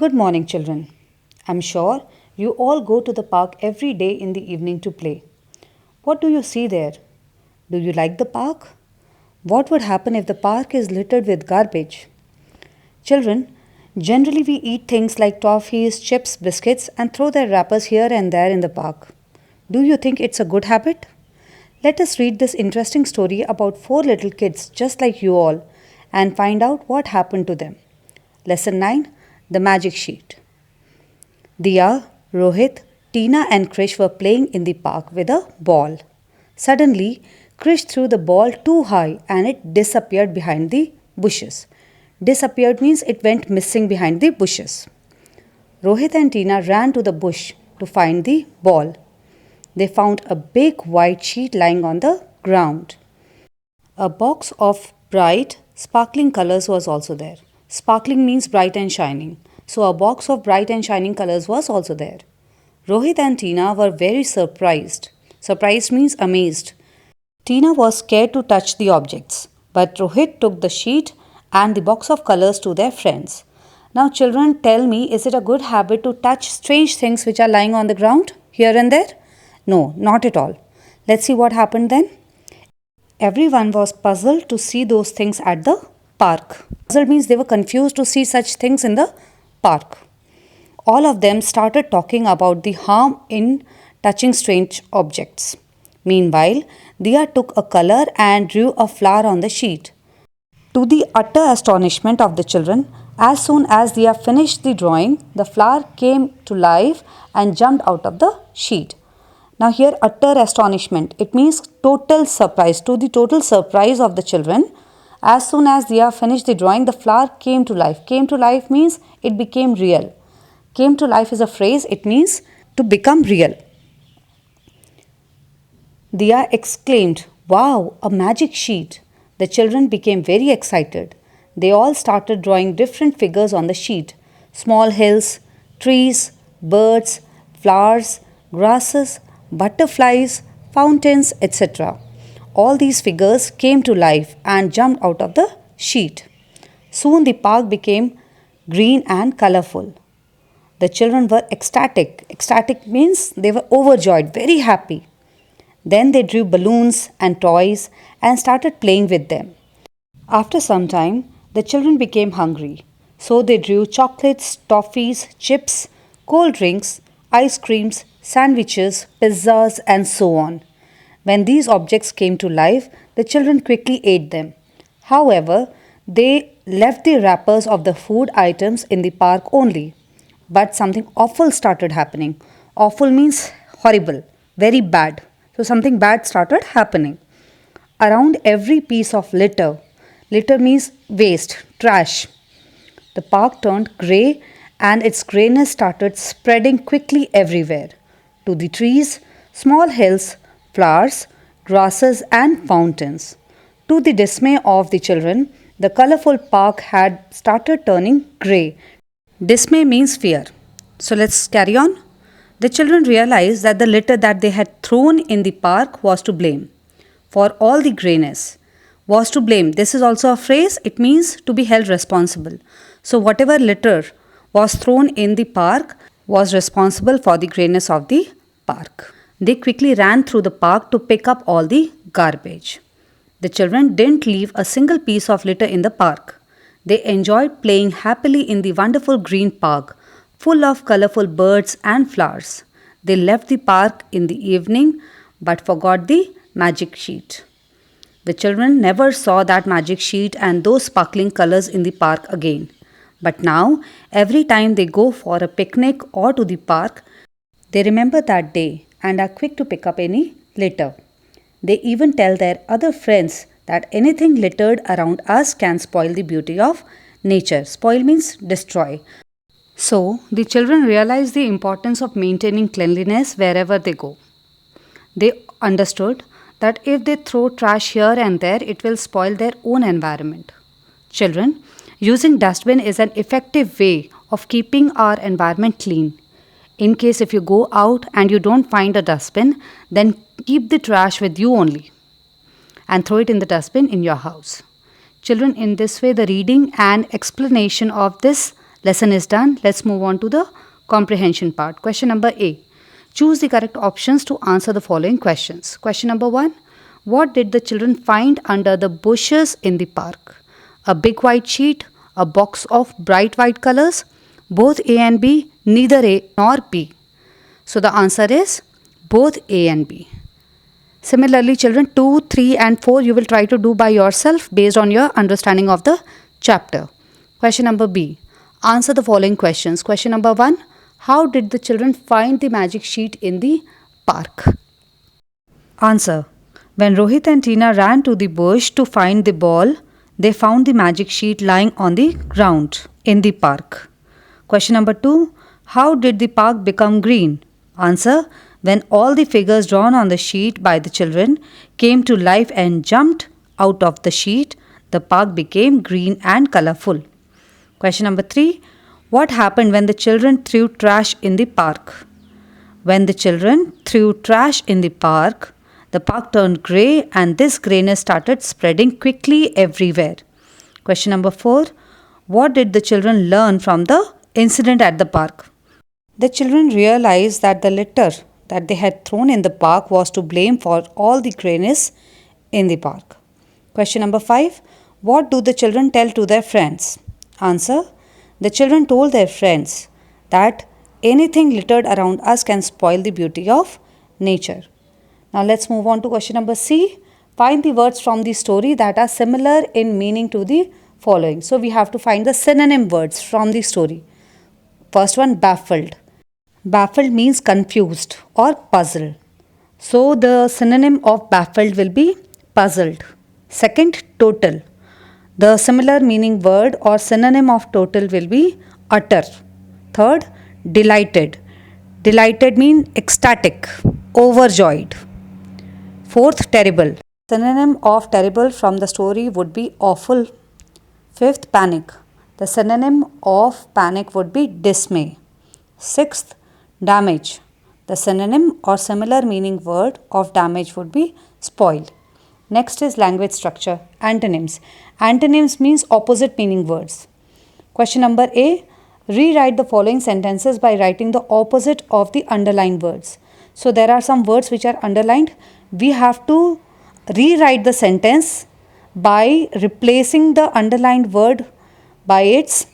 Good morning, children. I'm sure you all go to the park every day in the evening to play. What do you see there? Do you like the park? What would happen if the park is littered with garbage? Children, generally we eat things like toffees, chips, biscuits, and throw their wrappers here and there in the park. Do you think it's a good habit? Let us read this interesting story about four little kids just like you all and find out what happened to them. Lesson 9, The Magic Sheet. Diya, Rohit, Tina, and Krish were playing in the park with a ball. Suddenly, Krish threw the ball too high and it disappeared behind the bushes. Disappeared means it went missing behind the bushes. Rohit and Tina ran to the bush to find the ball. They found a big white sheet lying on the ground. A box of bright, sparkling colors was also there. Sparkling means bright and shining. So a box of bright and shining colors was also there. Rohit and Tina were very surprised. Surprised means amazed. Tina was scared to touch the objects, but Rohit took the sheet and the box of colors to their friends. Now, children, tell me, is it a good habit to touch strange things which are lying on the ground here and there? No, not at all. Let's see what happened then. Everyone was puzzled to see those things at the park. Puzzled means they were confused to see such things in the park. All of them started talking about the harm in touching strange objects. Meanwhile, Diya took a color and drew a flower on the sheet. To the utter astonishment of the children, as soon as Diya finished the drawing, the flower came to life and jumped out of the sheet. Now, here, utter astonishment, it means total surprise. To the total surprise of the children, as soon as Diya finished the drawing, the flower came to life. Came to life means it became real. Came to life is a phrase, it means to become real. Diya exclaimed, "Wow, a magic sheet!" The children became very excited. They all started drawing different figures on the sheet: small hills, trees, birds, flowers, grasses, butterflies, fountains, etc. All these figures came to life and jumped out of the sheet. Soon the park became green and colorful. The children were ecstatic. Ecstatic means they were overjoyed, very happy. Then they drew balloons and toys and started playing with them. After some time, the children became hungry. So they drew chocolates, toffees, chips, cold drinks, ice creams, sandwiches, pizzas, and so on. When these objects came to life, the children quickly ate them. However, they left the wrappers of the food items in the park only. But something awful started happening. Awful means horrible, very bad. So something bad started happening. Around every piece of litter, litter means waste, trash. The park turned grey and its greyness started spreading quickly everywhere. To the trees, small hills, flowers, grasses, and fountains. To the dismay of the children, the colorful park had started turning grey. Dismay means fear. So let's carry on. The children realized that the litter that they had thrown in the park was to blame for all the greyness. Was to blame. This is also a phrase, it means to be held responsible. So, whatever litter was thrown in the park was responsible for the greyness of the park. They quickly ran through the park to pick up all the garbage. The children didn't leave a single piece of litter in the park. They enjoyed playing happily in the wonderful green park, full of colorful birds and flowers. They left the park in the evening but forgot the magic sheet. The children never saw that magic sheet and those sparkling colors in the park again. But now, every time they go for a picnic or to the park, they remember that day and are quick to pick up any litter. They even tell their other friends that anything littered around us can spoil the beauty of nature. Spoil means destroy. So, the children realize the importance of maintaining cleanliness wherever they go. They understood that if they throw trash here and there, it will spoil their own environment. Children, using dustbin is an effective way of keeping our environment clean. In case if you go out and you don't find a dustbin, then keep the trash with you only and throw it in the dustbin in your house. Children, in this way, the reading and explanation of this Lesson is done. Let's move on to the comprehension part. Question number A. Choose the correct options to answer the following questions. Question number 1. What did the children find under the bushes in the park? A big white sheet, a box of bright white colors, both A and B, neither A nor B. So the answer is both A and B. Similarly, children 2, 3 and 4 you will try to do by yourself based on your understanding of the chapter. Question number B. Answer the following questions. Question number 1. How did the children find the magic sheet in the park? Answer. When Rohit and Tina ran to the bush to find the ball, they found the magic sheet lying on the ground in the park. Question number 2. How did the park become green? Answer. When all the figures drawn on the sheet by the children came to life and jumped out of the sheet, the park became green and colorful. Question number 3. What happened when the children threw trash in the park? When the children threw trash in the park turned grey and this greyness started spreading quickly everywhere. Question number 4. What did the children learn from the incident at the park? The children realized that the litter that they had thrown in the park was to blame for all the greyness in the park. Question number 5. What do the children tell to their friends? Answer. The children told their friends that anything littered around us can spoil the beauty of nature. Now let's move on to question number C. Find the words from the story that are similar in meaning to the following. So we have to find the synonym words from the story. First one, baffled. Baffled means confused or puzzled. So the synonym of baffled will be puzzled. Second, total. The similar meaning word or synonym of total will be utter. Third, delighted. Delighted means ecstatic, overjoyed. Fourth, terrible. Synonym of terrible from the story would be awful. Fifth, panic. The synonym of panic would be dismay. Sixth, damage. The synonym or similar meaning word of damage would be spoiled. Next is language structure. Antonyms. Antonyms means opposite meaning words. Question number A. Rewrite the following sentences by writing the opposite of the underlined words. So there are some words which are underlined. We have to rewrite the sentence by replacing the underlined word by its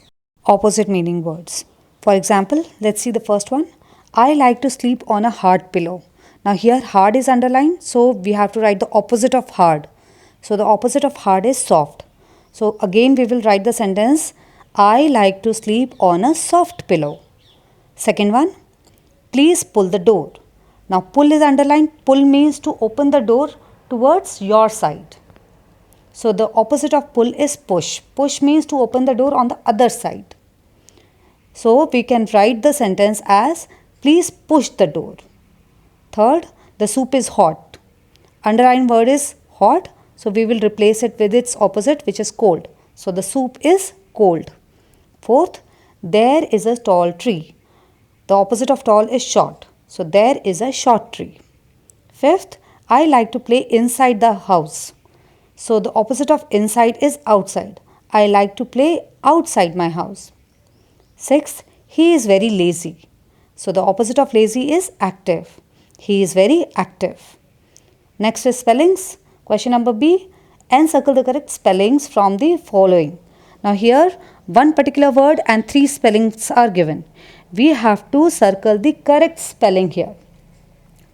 opposite meaning words. For example, let's see the first one. I like to sleep on a hard pillow. Now here hard is underlined, so we have to write the opposite of hard. So the opposite of hard is soft. So again we will write the sentence, I like to sleep on a soft pillow. Second one, please pull the door. Now pull is underlined, pull means to open the door towards your side. So the opposite of pull is push. Push means to open the door on the other side. So we can write the sentence as, please push the door. Third, the soup is hot. Underlined word is hot, so we will replace it with its opposite, which is cold. So the soup is cold. Fourth, there is a tall tree. The opposite of tall is short. So there is a short tree. Fifth, I like to play inside the house. So the opposite of inside is outside. I like to play outside my house. Sixth, he is very lazy. So the opposite of lazy is active. He is very active. Next is spellings. Question number B. Encircle the correct spellings from the following. Now here one particular word and 3 spellings are given. We have to circle the correct spelling here.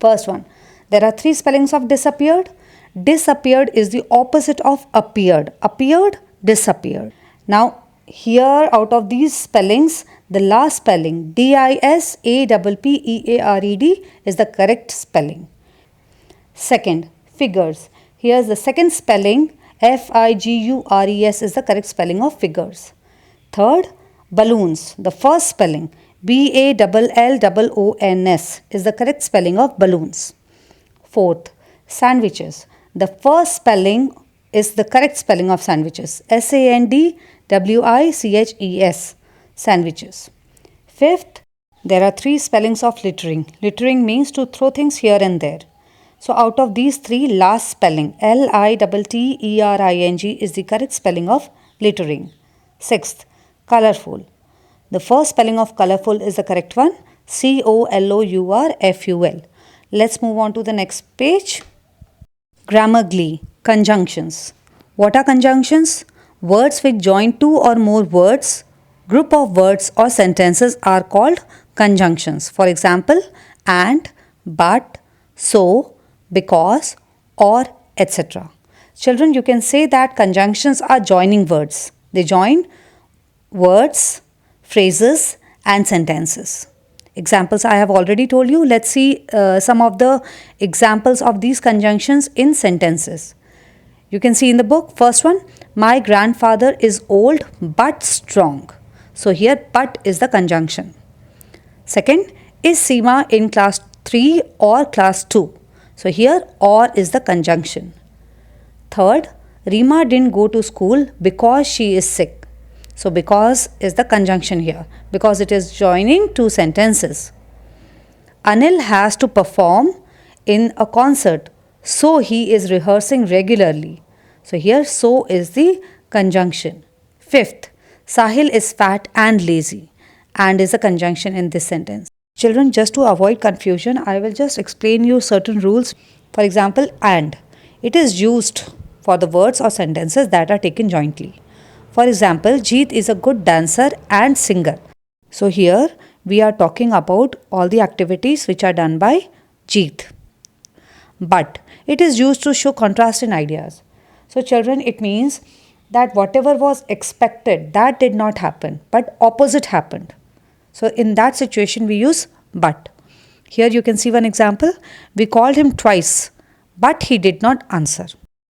First one. There are 3 spellings of disappeared. Disappeared is the opposite of appeared. Appeared, disappeared. Now here out of these spellings, the last spelling DISAPPEARED is the correct spelling. Second, figures. Here's the second spelling FIGURES is the correct spelling of figures. Third, balloons. The first spelling BALLOONS is the correct spelling of balloons. Fourth, sandwiches. The first spelling is the correct spelling of sandwiches. SANDWICHES. Sandwiches. Fifth, there are 3 spellings of littering. Littering means to throw things here and there. So out of these 3, last spelling LITTERING is the correct spelling of littering. Sixth, colorful. The first spelling of colorful is the correct one. Colourful. Let's move on to the next page. Grammar Glee. Conjunctions. What are conjunctions? Words which join two or more words, group of words or sentences are called conjunctions. For example, and, but, so, because, or, etc. Children, you can say that conjunctions are joining words. They join words, phrases, and sentences. Examples I have already told you. Let's see some of the examples of these conjunctions in sentences. You can see in the book, first one, my grandfather is old but strong. So here, but is the conjunction. Second, is Seema in class 3 or class 2? So here, or is the conjunction. Third, Rima didn't go to school because she is sick. So because is the conjunction here, because it is joining two sentences. Anil has to perform in a concert, so he is rehearsing regularly. So here, so is the conjunction. Fifth, Sahil is fat and lazy, and is a conjunction in this sentence. Children, just to avoid confusion, I will just explain you certain rules. For example, and. It is used for the words or sentences that are taken jointly. For example, Jeet is a good dancer and singer. So here we are talking about all the activities which are done by Jeet. But it is used to show contrast in ideas. So children, it means that whatever was expected, that did not happen, but opposite happened. So in that situation we use but. Here you can see one example. We called him twice, but he did not answer.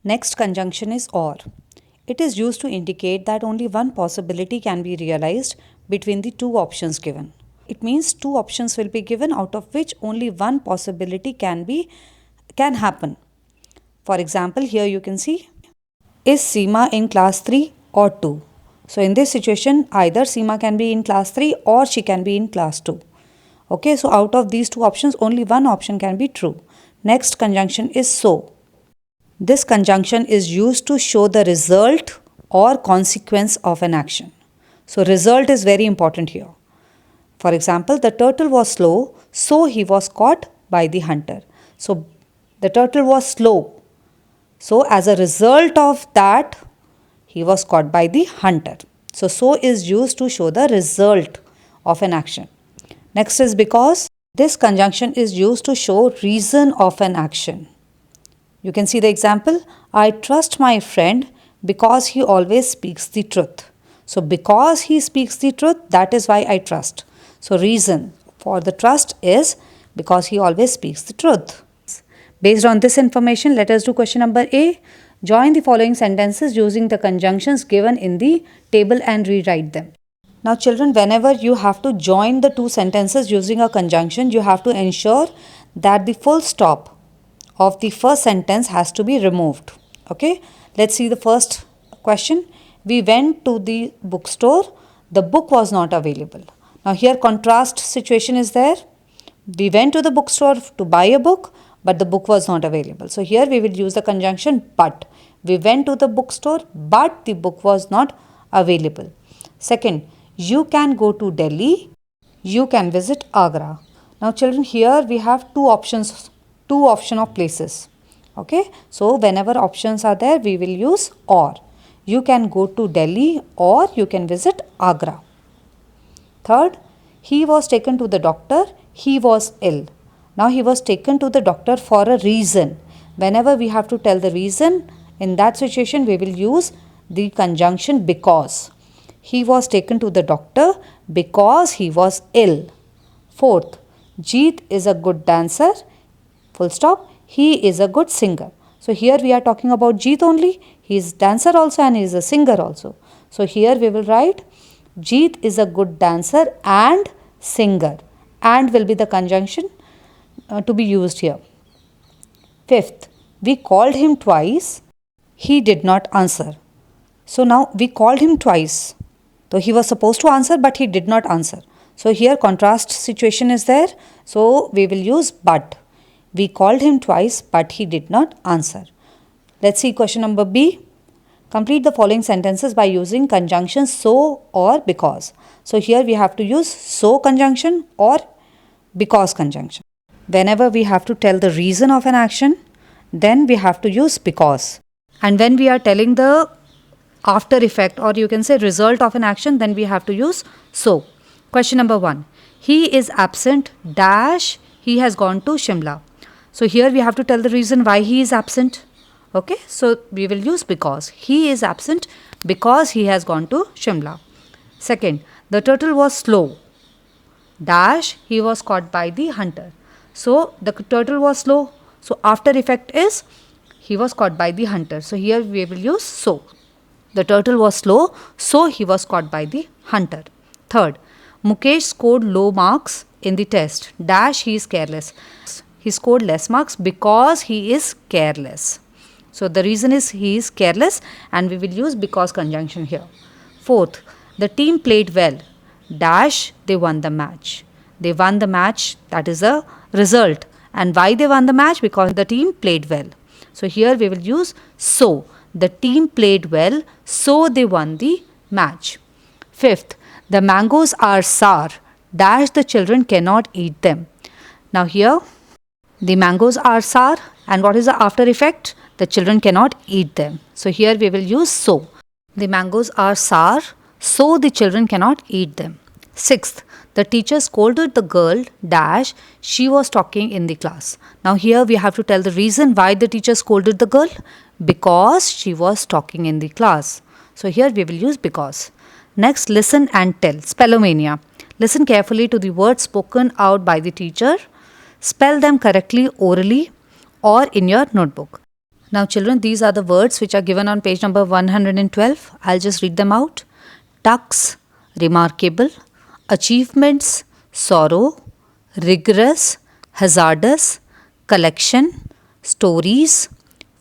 Next conjunction is or. It is used to indicate that only one possibility can be realized between the two options given. It means two options will be given, out of which only one possibility can happen. For example, here you can see, is Seema in class 3 or 2? So in this situation, either Seema can be in class 3 or she can be in class 2. Okay, so out of these two options, only one option can be true. Next conjunction is so. This conjunction is used to show the result or consequence of an action. So result is very important here. For example, the turtle was slow, so he was caught by the hunter. So the turtle was slow. So as a result of that, he was caught by the hunter. So is used to show the result of an action. Next is because. This conjunction is used to show reason of an action. You can see the example. I trust my friend because he always speaks the truth. So because he speaks the truth, that is why I trust. So reason for the trust is because he always speaks the truth. Based on this information, let us do question number A. Join the following sentences using the conjunctions given in the table and rewrite them. Now children, whenever you have to join the two sentences using a conjunction, you have to ensure that the full stop of the first sentence has to be removed. Okay, let's see the first question. We went to the bookstore. The book was not available. Now here contrast situation is there. We went to the bookstore to buy a book, but the book was not available. So here we will use the conjunction but. We went to the bookstore, but the book was not available. Second, you can go to Delhi. You can visit Agra. Now children, here we have two options of places. Okay, so whenever options are there, we will use or. You can go to Delhi or you can visit Agra. Third, he was taken to the doctor. He was ill. Now he was taken to the doctor for a reason. Whenever we have to tell the reason, in that situation we will use the conjunction because. He was taken to the doctor because he was ill. Fourth, Jeet is a good dancer. Full stop. He is a good singer. So here we are talking about Jeet only. He is dancer also and he is a singer also. So here we will write Jeet is a good dancer and singer. And will be the conjunction to be used here. Fifth, we called him twice. He did not answer. So now we called him twice. So he was supposed to answer but he did not answer. So here contrast situation is there. So we will use but. We called him twice but he did not answer. Let's see question number B. Complete the following sentences by using conjunctions so or because. So here we have to use so conjunction or because conjunction. Whenever we have to tell the reason of an action, then we have to use because. And when we are telling the after effect, or you can say result of an action, then we have to use so. Question number 1. He is absent dash he has gone to Shimla. So here we have to tell the reason why he is absent. Okay, so we will use because. He is absent because he has gone to Shimla. Second, the turtle was slow dash he was caught by the hunter. So the turtle was slow. So after effect is he was caught by the hunter. So here we will use so. The turtle was slow, so he was caught by the hunter. Third, Mukesh scored low marks in the test dash he is careless. He scored less marks because he is careless. So the reason is he is careless, and we will use because conjunction here. Fourth, the team played well dash they won the match. They won the match, that is the result. And why they won the match? Because the team played well. So here we will use so. The team played well, so they won the match. Fifth, the mangoes are sour dash the children cannot eat them. Now here the mangoes are sour, and what is the after effect? The children cannot eat them. So here we will use so. The mangoes are sour, so the children cannot eat them. Sixth, the teacher scolded the girl dash she was talking in the class. Now here we have to tell the reason why the teacher scolded the girl, because she was talking in the class. So here we will use because. Next, listen and tell. Spellomania. Listen carefully to the words spoken out by the teacher. Spell them correctly orally or in your notebook. Now children, these are the words which are given on page number 112. I'll just read them out. Tux, remarkable, achievements, sorrow, rigorous, hazardous, collection, stories,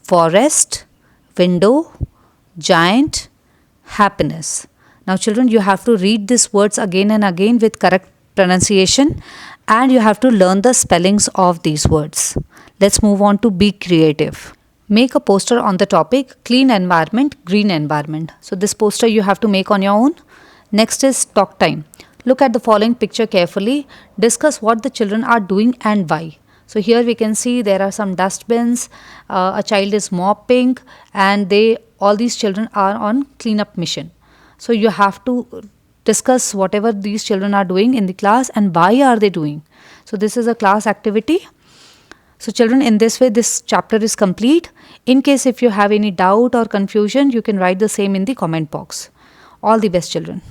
forest, window, giant, happiness. Now children, you have to read these words again and again with correct pronunciation, and you have to learn the spellings of these words. Let's move on to be creative. Make a poster on the topic clean environment, green environment. So this poster you have to make on your own. Next is talk time. Look at the following picture carefully. Discuss what the children are doing and why. So here we can see there are some dustbins, a child is mopping, and all these children are on cleanup mission. So you have to discuss whatever these children are doing in the class and why are they doing. So this is a class activity. So children, in this way this chapter is complete. In case if you have any doubt or confusion, you can write the same in the comment box. All the best children.